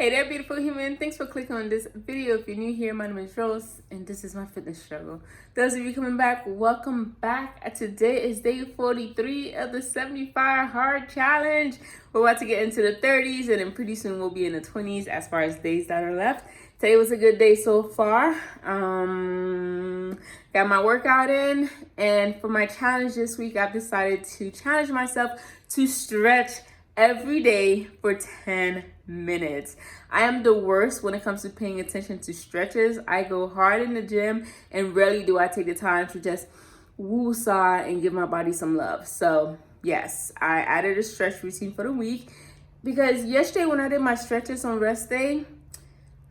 Hey there, beautiful human. Thanks for clicking on this video. If you're new here, my name is Rose, and this is my fitness struggle. Those of you coming back, welcome back. Today is day 43 of the 75 hard challenge. We're about to get into the 30s, and then pretty soon we'll be in the 20s as far as days that are left. Today was a good day so far. Got my workout in, and for my challenge this week, I've decided to challenge myself to stretch every day for 10 minutes. I am the worst when it comes to paying attention to stretches. I go hard in the gym and rarely do I take the time to just woo-saw and give my body some love. So yes, I added a stretch routine for the week because yesterday when I did my stretches on rest day,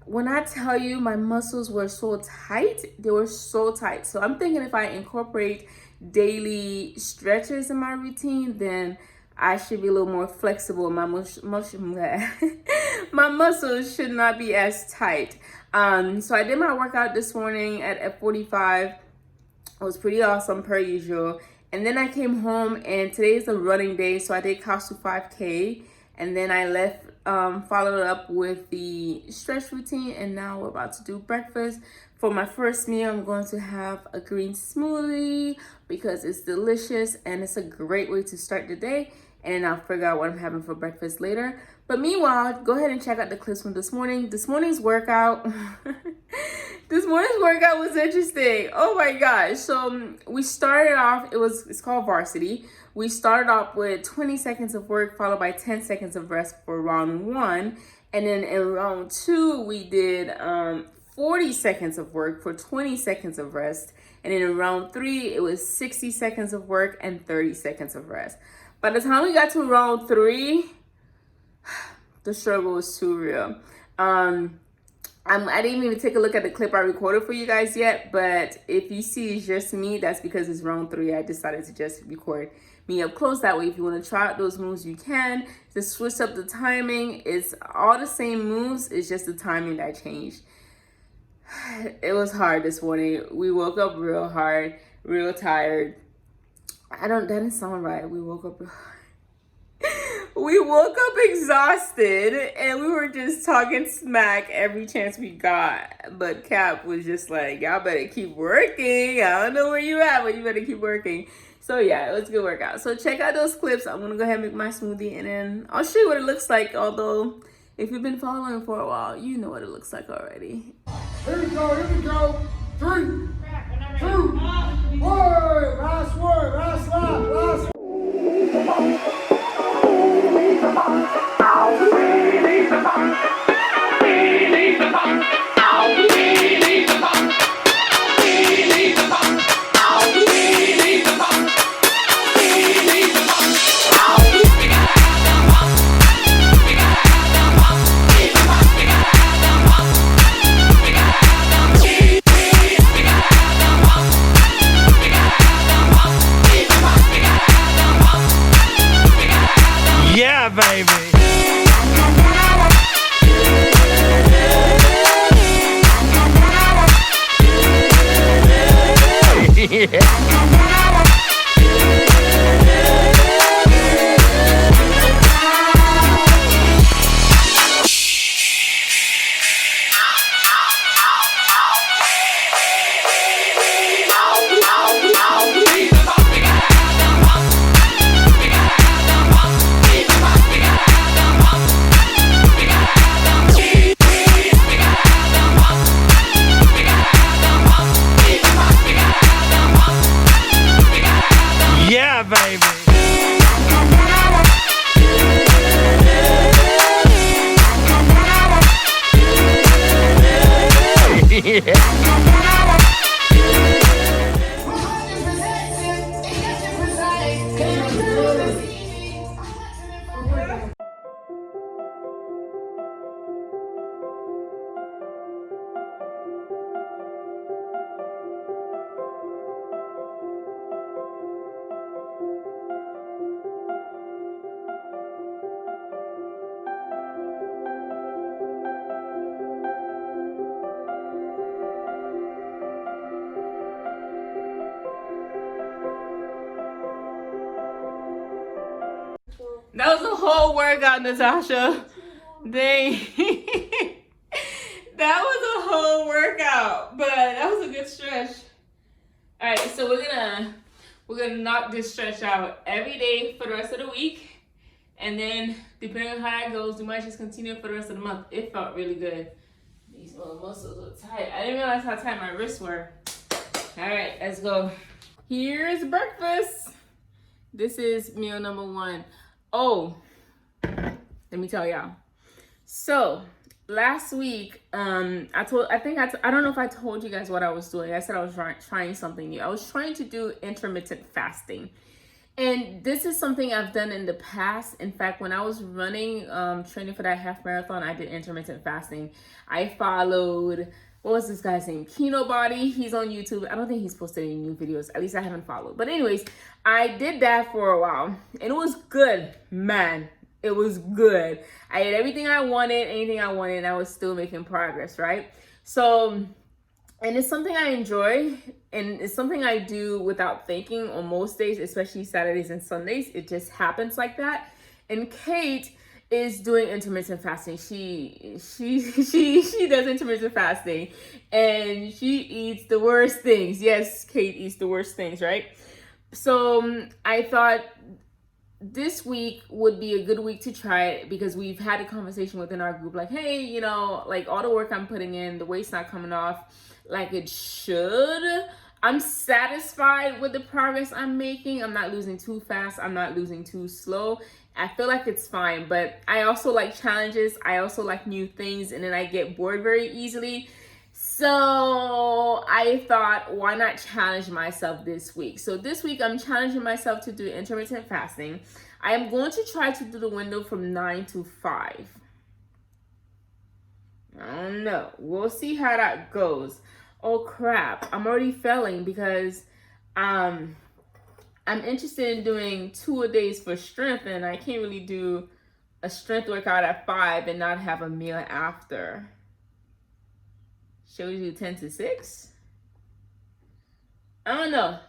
when I tell you my muscles were so tight, they were so tight. So I'm thinking if I incorporate daily stretches in my routine, then I should be a little more flexible. My my muscles should not be as tight. So I did my workout this morning at F45. It was pretty awesome per usual. And then I came home, and today is a running day, so I did Kasu 5K. And then I left, followed up with the stretch routine, and now we're about to do breakfast. For my first meal, I'm going to have a green smoothie because it's delicious and it's a great way to start the day. And I'll figure out what I'm having for breakfast later. But meanwhile, go ahead and check out the clips from this morning. This morning's workout. This morning's workout was interesting. Oh my gosh. So we started off, it's called varsity. We started off with 20 seconds of work followed by 10 seconds of rest for round 1. And then in round 2, we did 40 seconds of work for 20 seconds of rest. And then in round 3, it was 60 seconds of work and 30 seconds of rest. By the time we got to round 3, the struggle was too real. I didn't even take a look at the clip I recorded for you guys yet, but if you see it's just me, that's because it's round 3. I decided to just record me up close. That way, if you want to try out those moves, you can. Just switch up the timing. It's all the same moves. It's just the timing that changed. It was hard this morning. We woke up real hard, real tired. That didn't sound right. We woke up exhausted, and we were just talking smack every chance we got. But Cap was just like, y'all better keep working. I don't know where you at, but you better keep working. So yeah, it was a good workout. So check out those clips. I'm gonna go ahead and make my smoothie, and then I'll show you what it looks like. Although, if you've been following for a while, you know what it looks like already. Here we go. 3, 2, 1. Last word, last lap, last. Yeah, baby. Yeah, baby. That was a whole workout, Natasha. Dang. right, so we're gonna knock this stretch out every day for the rest of the week, and then depending on how that goes, we might just continue for the rest of the month. It felt really good. These little muscles are tight. I didn't realize how tight my wrists were. All right, let's go. Here's breakfast. This is meal number 1. Oh, let me tell y'all. So last week, I don't know if I told you guys what I was doing. I said I was trying something new. I was trying to do intermittent fasting. And this is something I've done in the past. In fact, when I was running, training for that half marathon, I did intermittent fasting. I followed, what was this guy's name? Kino Body. He's on YouTube. I don't think he's posted any new videos. At least I haven't followed. But anyways, I did that for a while. And it was good, man. It was good. I ate everything I wanted, anything I wanted, and I was still making progress, right? So, and it's something I enjoy, and it's something I do without thinking on most days, especially Saturdays and Sundays. It just happens like that. And Kate is doing intermittent fasting. She does intermittent fasting, and she eats the worst things. Yes, Kate eats the worst things, right? So I thought this week would be a good week to try it, because we've had a conversation within our group like, hey, you know, like all the work I'm putting in, the weight's not coming off like it should. I'm satisfied with the progress I'm making. I'm not losing too fast. I'm not losing too slow. I feel like it's fine, but I also like challenges. I also like new things, and then I get bored very easily. So I thought, why not challenge myself this week? So this week I'm challenging myself to do intermittent fasting. I am going to try to do the window from 9 to 5. I don't know. We'll see how that goes. Oh crap, I'm already failing because I'm interested in doing 2 a days for strength, and I can't really do a strength workout at 5 and not have a meal after. Should we do 10 to 6? I don't know.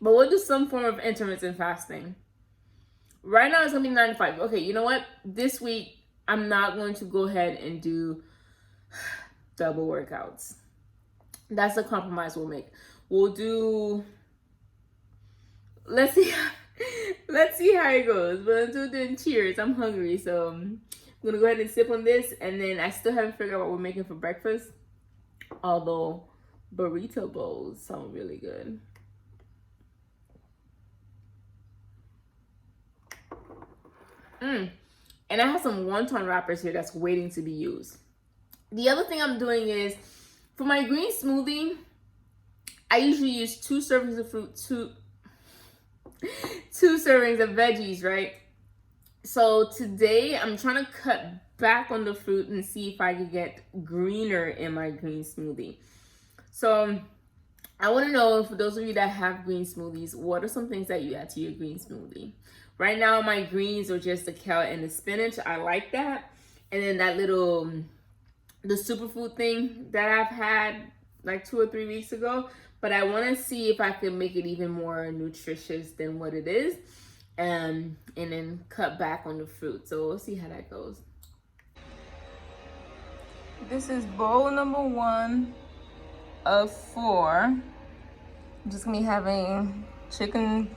But we'll do some form of intermittent fasting. Right now it's gonna be 9 to 5. Okay, you know what? This week I'm not going to go ahead and do double workouts. That's the compromise we'll make. We'll do, let's see how it goes. But until then, cheers. I'm hungry, so I'm gonna go ahead and sip on this, and then I still haven't figured out what we're making for breakfast. Although burrito bowls sound really good. And I have some wonton wrappers here that's waiting to be used. The other thing I'm doing is, for my green smoothie, I usually use 2 servings of fruit, two servings of veggies, right? So today I'm trying to cut back on the fruit and see if I can get greener in my green smoothie. So I want to know, for those of you that have green smoothies, what are some things that you add to your green smoothie? Right now my greens are just the carrot and the spinach. I like that. And then that little, the superfood thing that I've had like 2 or 3 weeks ago. But I want to see if I can make it even more nutritious than what it is. And then cut back on the fruit. So we'll see how that goes. This is bowl number 1 of 4. I'm just gonna be having chicken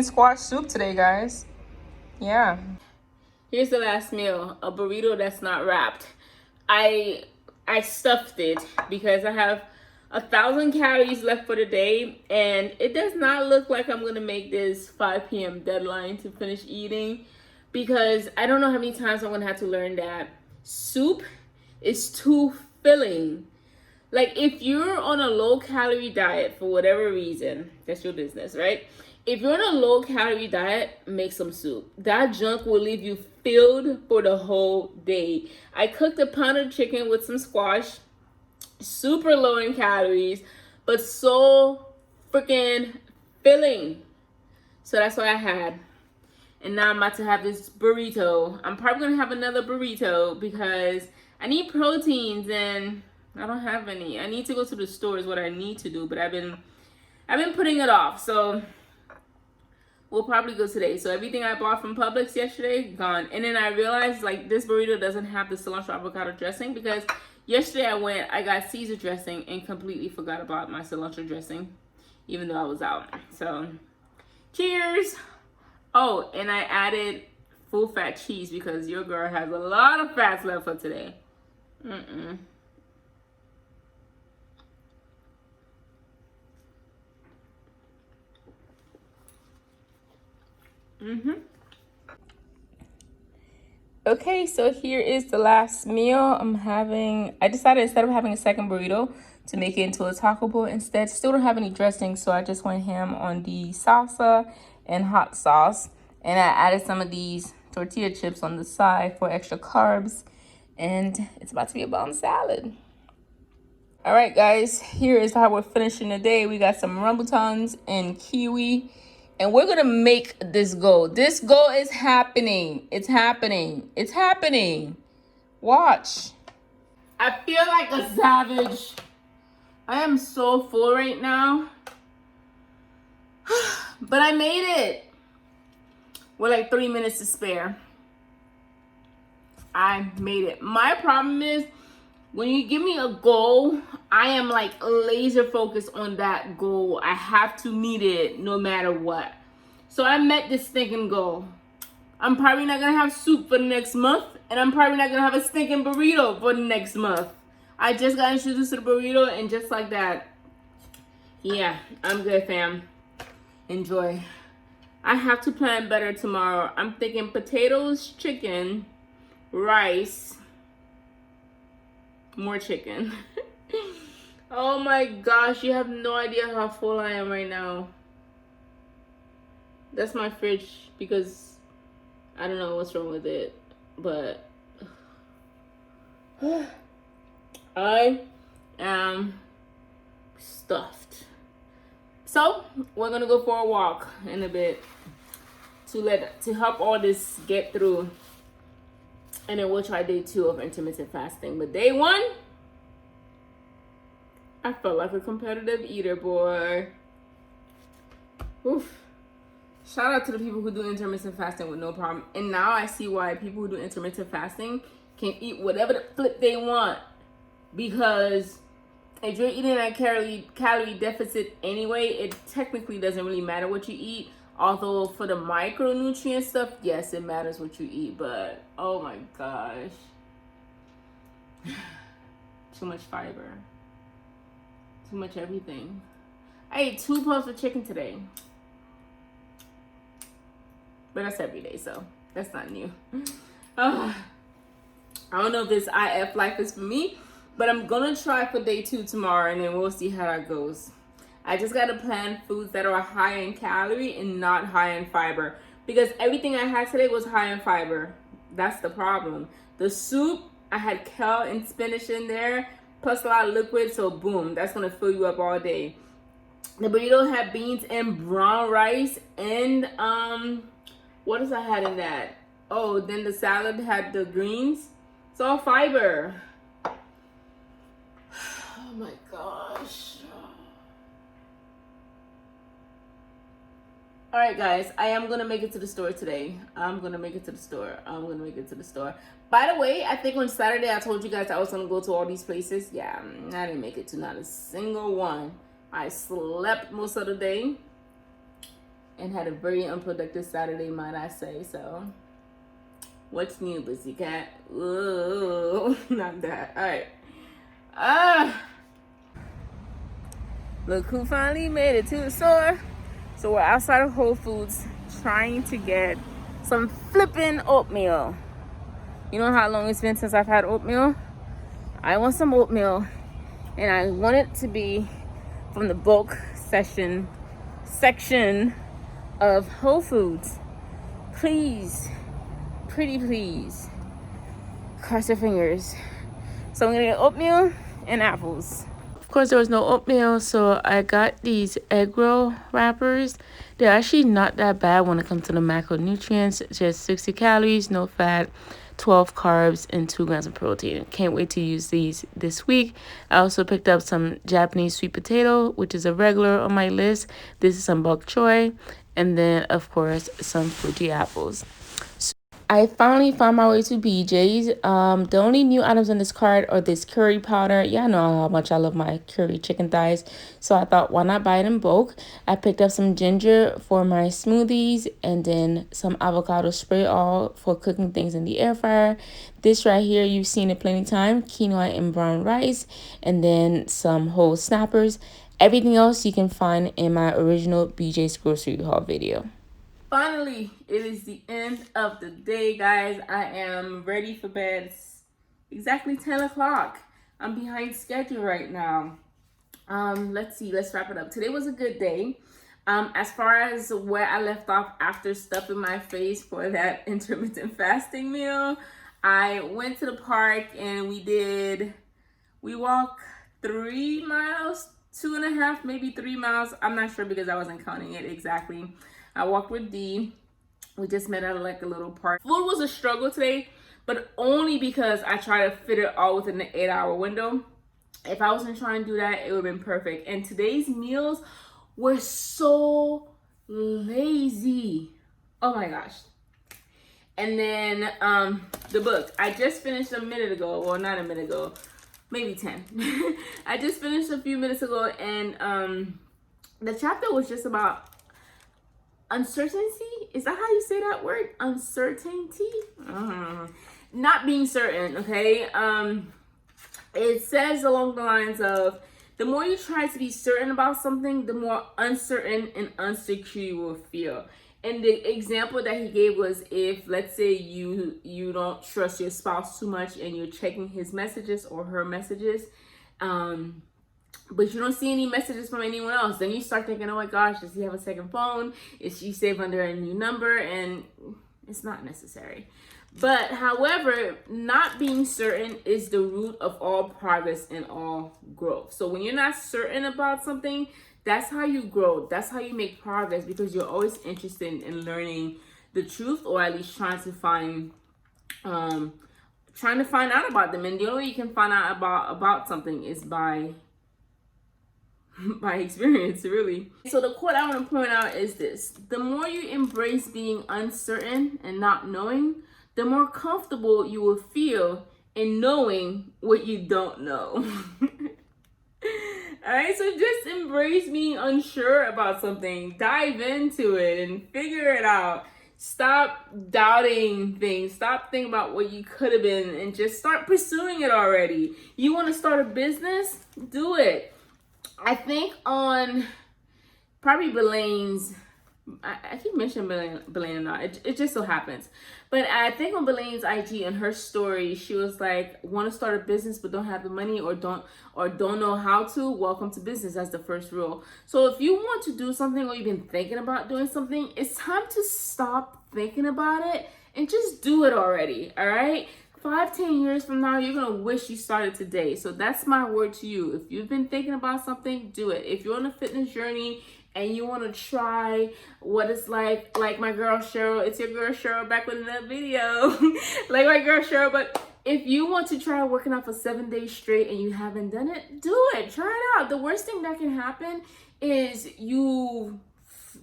squash soup today, guys. Yeah. Here's the last meal, a burrito that's not wrapped. I stuffed it because I have 1,000 calories left for the day, and it does not look like I'm gonna make this 5 p.m. deadline to finish eating, because I don't know how many times I'm gonna have to learn that soup is too filling. Like, if you're on a low calorie diet for whatever reason, that's your business, right? If you're on a low calorie diet, make some soup. That junk will leave you filled for the whole day. I cooked a pound of chicken with some squash, super low in calories, but so freaking filling. So that's what I had. And now I'm about to have this burrito. I'm probably gonna have another burrito because I need proteins and I don't have any. I need to go to the store is what I need to do, but I've been putting it off. So we'll probably go today. So everything I bought from Publix yesterday, gone. And then I realized, like, this burrito doesn't have the cilantro avocado dressing because Yesterday I got Caesar dressing and completely forgot about my cilantro dressing, even though I was out. So, cheers. Oh, and I added full fat cheese because your girl has a lot of fats left for today. Okay, so here is the last meal I decided instead of having a second burrito to make it into a taco bowl instead. Still don't have any dressing, so I just went ham on the salsa and hot sauce. And I added some of these tortilla chips on the side for extra carbs. And it's about to be a bomb salad. All right, guys, here is how we're finishing the day. We got some rambutans and kiwi. And we're going to make this go. This go is happening. It's happening. It's happening. Watch. I feel like a savage. I am so full right now. But I made it. With like 3 minutes to spare. I made it. My problem is, when you give me a goal, I am like laser focused on that goal. I have to meet it no matter what. So I met this stinking goal. I'm probably not going to have soup for the next month. And I'm probably not going to have a stinking burrito for the next month. I just got introduced to the burrito, and just like that. Yeah, I'm good, fam. Enjoy. I have to plan better tomorrow. I'm thinking potatoes, chicken, rice, more chicken. Oh my gosh, you have no idea how full I am right now. That's my fridge because I don't know what's wrong with it, but I am stuffed. So we're gonna go for a walk in a bit to help all this get through, and then we'll try day 2 of intermittent fasting. But day 1, I felt like a competitive eater, boy. Oof. Shout out to the people who do intermittent fasting with no problem. And now I see why people who do intermittent fasting can eat whatever the flip they want. Because if you're eating a calorie deficit anyway, it technically doesn't really matter what you eat. Although for the micronutrient stuff, yes, it matters what you eat. But, oh my gosh. Too much fiber. Too much everything. I ate 2 pounds of chicken today. But that's every day, so that's not new. I don't know if this IF life is for me, but I'm gonna try for day 2 tomorrow, and then we'll see how that goes. I just gotta plan foods that are high in calorie and not high in fiber, because everything I had today was high in fiber. That's the problem. The soup, I had kale and spinach in there, plus a lot of liquid, so boom, that's gonna fill you up all day. The burrito had beans and brown rice, and what else I had in that? Oh, then the salad had the greens. It's all fiber. Oh my gosh. All right, guys, I am going to make it to the store today. I'm going to make it to the store. By the way, I think on Saturday I told you guys I was going to go to all these places. Yeah, I didn't make it to not a single one. I slept most of the day and had a very unproductive Saturday, might I say. So, what's new, pussycat? Ooh, not that. All right. Look who finally made it to the store. So we're outside of Whole Foods trying to get some flipping oatmeal. You know how long it's been since I've had oatmeal? I want some oatmeal, and I want it to be from the bulk section of Whole Foods. Please, pretty please, cross your fingers. So I'm gonna get oatmeal and apples. Of course, there was no oatmeal, so I got these egg roll wrappers. They're actually not that bad when it comes to the macronutrients. Just 60 calories, no fat, 12 carbs, and 2 grams of protein. Can't wait to use these this week. I also picked up some Japanese sweet potato, which is a regular on my list. This is some bok choy, and then, of course, some Fuji apples. I finally found my way to BJ's. The only new items on this cart are this curry powder. Yeah, I know how much I love my curry chicken thighs. So I thought, why not buy it in bulk? I picked up some ginger for my smoothies and then some avocado spray oil for cooking things in the air fryer. This right here, you've seen it plenty of times, quinoa and brown rice, and then some whole snappers. Everything else you can find in my original BJ's grocery haul video. Finally, it is the end of the day, guys. I am ready for bed. It's exactly 10 o'clock. I'm behind schedule right now. Let's see. Let's wrap it up. Today was a good day. As far as where I left off after stuffing my face for that intermittent fasting meal, I went to the park and we walked 3 miles, 2.5, maybe 3 miles. I'm not sure because I wasn't counting it exactly. I walked with D. We just met at like a little park. Food was a struggle today, but only because I tried to fit it all within the 8-hour window. If I wasn't trying to do that, it would have been perfect. And today's meals were so lazy. Oh my gosh. And then the book. I just finished a minute ago. Well, not a minute ago. Maybe 10. I just finished a few minutes ago, and the chapter was just about uncertainty. Is that how you say that word? Uncertainty? Not being certain, okay? It says along the lines of, the more you try to be certain about something, the more uncertain and unsecure you will feel. And the example that he gave was, if let's say you don't trust your spouse too much and you're checking his messages or her messages, but you don't see any messages from anyone else, then you start thinking, oh my gosh, does he have a second phone? Is she saved under a new number? And it's not necessary. But however, not being certain is the root of all progress and all growth. So when you're not certain about something, that's how you grow. That's how you make progress, because you're always interested in learning the truth, or at least trying to find out about them. And the only way you can find out about something is by experience, really. So the quote I want to point out is this: the more you embrace being uncertain and not knowing, the more comfortable you will feel in knowing what you don't know. All right, so just embrace being unsure about something. Dive into it and figure it out. Stop doubting things. Stop thinking about what you could have been and just start pursuing it already. You want to start a business? Do it. I think on probably Belane's, I keep mentioning Belaine or not, it just so happens. But I think on Belane's IG, in her story, she was like, want to start a business but don't have the money or don't know how to, welcome to business. That's the first rule. So if you want to do something, or you've been thinking about doing something, it's time to stop thinking about it and just do it already. All right. 5-10 years from now, you're going to wish you started today. So that's my word to you. If you've been thinking about something, do it. If you're on a fitness journey and you want to try what it's like my girl Cheryl, it's your girl Cheryl back with another video, like my girl Cheryl. But if you want to try working out for 7 days straight and you haven't done it, do it. Try it out. The worst thing that can happen is you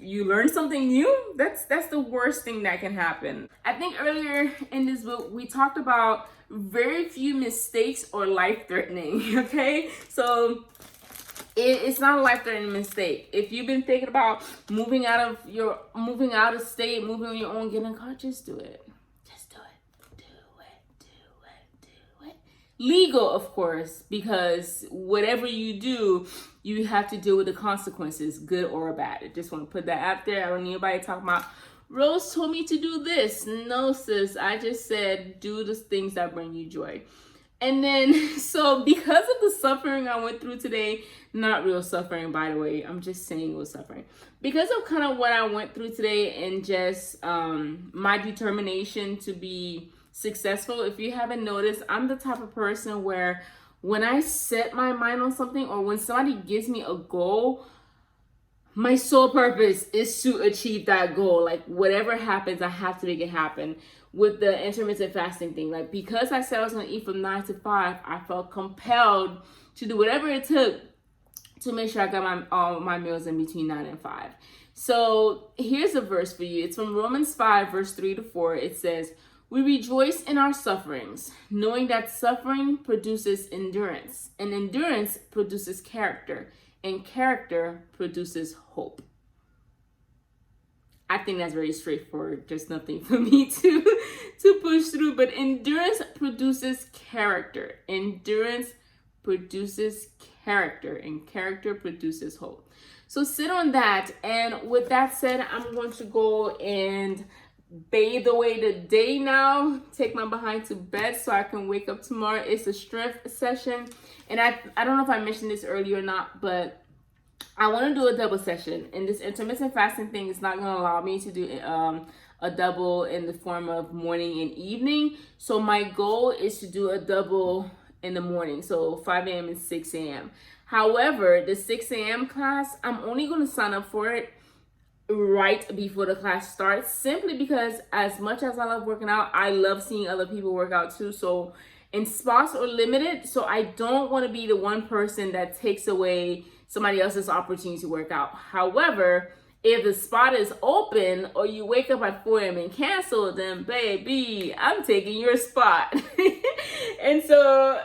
learn something new. That's the worst thing that can happen. I think earlier in this book, we talked about very few mistakes are life-threatening, okay? So it's not a life-threatening mistake. If you've been thinking about moving out of state, moving on your own, getting a car, just do it. Just do it. Do it. Legal, of course, because whatever you do, you have to deal with the consequences, good or bad. I just want to put that out there. I don't need anybody talking about, Rose told me to do this. No, sis. I just said do the things that bring you joy. And then, so because of the suffering I went through today, not real suffering, by the way, I'm just saying it was suffering. Because of kind of what I went through today and just my determination to be successful, if you haven't noticed, I'm the type of person where when I set my mind on something, or when somebody gives me a goal, my sole purpose is to achieve that goal. Like whatever happens, I have to make it happen. With the intermittent fasting thing, like because I said I was going to eat from 9 to 5, I felt compelled to do whatever it took to make sure I got all my meals in between 9 and 5. So here's a verse for you. It's from Romans 5, verse 3 to 4. It says, We rejoice in our sufferings, knowing that suffering produces endurance, and endurance produces character, and character produces hope. I think that's very straightforward, just nothing for me to push through, but endurance produces character. Endurance produces character, and character produces hope. So sit on that, and with that said, I'm going to go and bathe away the day now, take my behind to bed so I can wake up tomorrow. It's a strength session, and I don't know if I mentioned this earlier or not, but I want to do a double session, and this intermittent fasting thing is not going to allow me to do a double in the form of morning and evening. So my goal is to do a double in the morning, so 5 a.m. and 6 a.m. However, the 6 a.m. class, I'm only going to sign up for it right before the class starts, simply because as much as I love working out, I love seeing other people work out too. So, and spots are limited, so I don't want to be the one person that takes away somebody else's opportunity to work out. However, if the spot is open or you wake up at 4 a.m. and cancel, then baby, I'm taking your spot. And so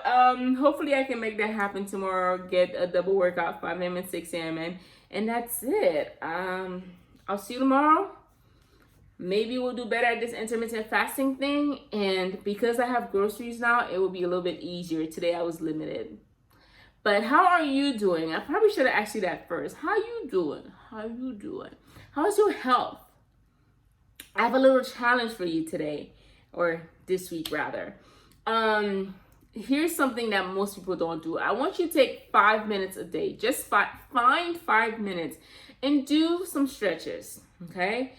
hopefully I can make that happen tomorrow, get a double workout, 5 a.m. and 6 a.m. And that's it. I'll see you tomorrow. Maybe we'll do better at this intermittent fasting thing. And because I have groceries now, it will be a little bit easier. Today I was limited. But how are you doing? I probably should have asked you that first. How you doing? How you doing? How's your health? I have a little challenge for you today, or this week rather. Here's something that most people don't do. I want you to take 5 minutes a day. Just find 5 minutes and do some stretches, okay?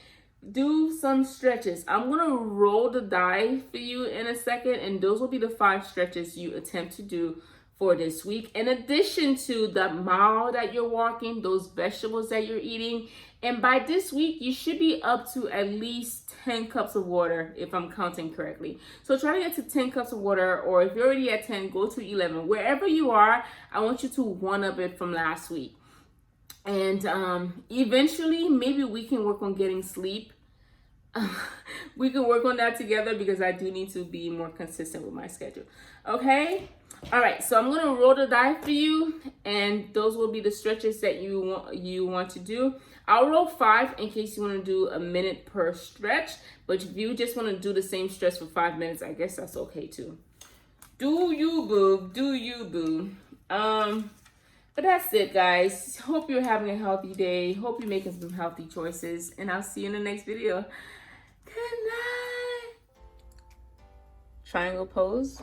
Do some stretches. I'm gonna roll the die for you in a second, and those will be the 5 stretches you attempt to do for this week, in addition to the mile that you're walking, those vegetables that you're eating. And by this week, you should be up to at least 10 cups of water, if I'm counting correctly. So try to get to 10 cups of water, or if you're already at 10, go to 11. Wherever you are, I want you to one-up it from last week. And eventually, maybe we can work on getting sleep. We can work on that together, because I do need to be more consistent with my schedule. Okay? All right, so I'm going to roll the die for you, and those will be the stretches that you want to do. I'll roll 5 in case you want to do a minute per stretch, but if you just want to do the same stretch for 5 minutes, I guess that's okay too. Do you, boo. Do you, boo. But that's it, guys. Hope you're having a healthy day. Hope you're making some healthy choices, and I'll see you in the next video. Good night. Triangle pose.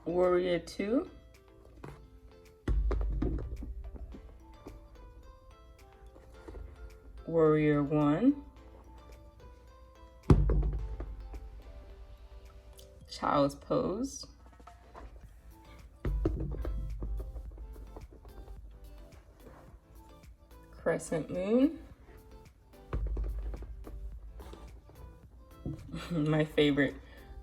Warrior 2. Warrior 1. Child's pose. Crescent moon. My favorite,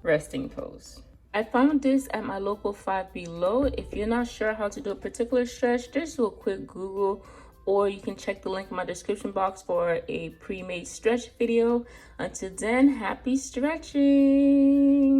resting pose. I found this at my local Five Below. If you're not sure how to do a particular stretch, just do a quick Google, or you can check the link in my description box for a pre-made stretch video. Until then, happy stretching.